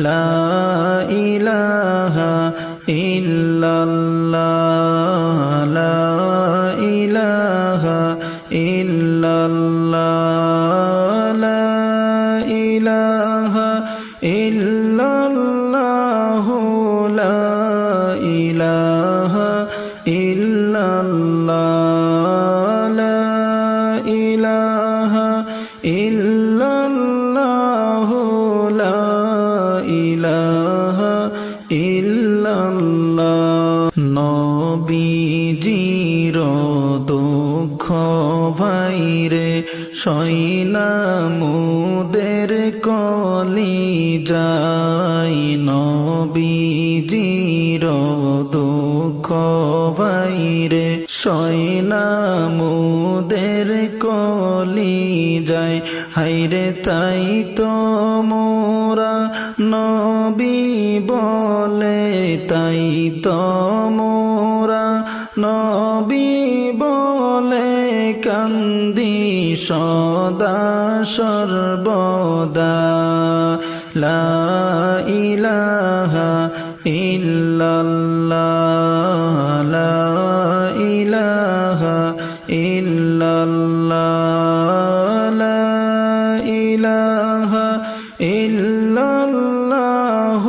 লা ইলাহা ইল্লাল্লাহ লা ইলাহা ইল্লাল্লাহ লা ইলাহা ইল্লাল্লাহ লা ইলাহা ইল্লাল্লাহ লা ইলাহা ইল্লাল্লাহ লা ইলাহা ইল্লাল্লাহ নবীজির দুঃখ ভাইরে সইনা মুদের কলি যায় নবীজির দুঃখ ভাইরে সইনা মুদের কলি যায় হাইরে তাই তো মোরা নবী বলে তাই তো মোরা নবী বলে কান্দি সদা সর্বদা লা ইলাহা ইল্লাল্লাহ লা ইলাহা ইল্লাল্লাহ লা ইলাহা ইল্লাল্লাহ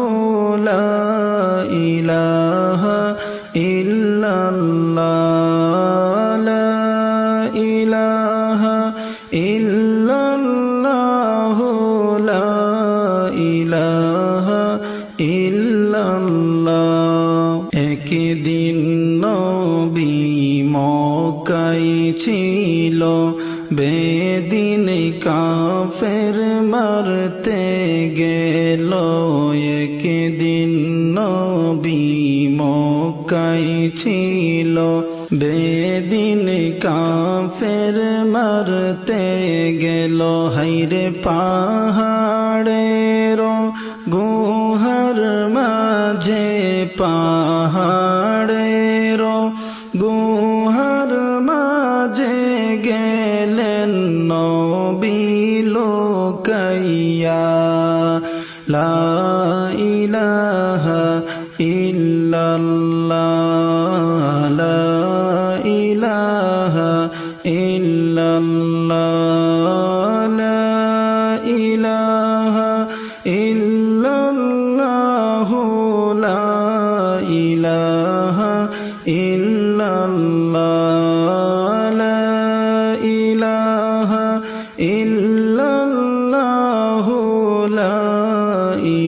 লা ইলাহা ইল্লাল্লাহ লা ইলাহা ইল্লাল্লাহ লা ইলাহা ইল্লাল্লাহ একদিন নবী মক্কায় ছিল বেদিন কাফের মারতে গেল একদিন নবী মক্কায় ছিল বেদিন কাফের মারতে গেল হাইরে পাহাড়ের গুহার মাঝে পাহাড়ের গুহার মাঝে গেলেন নবী লুকাইয়া লা ইলাহা ইল্লাল্লাহ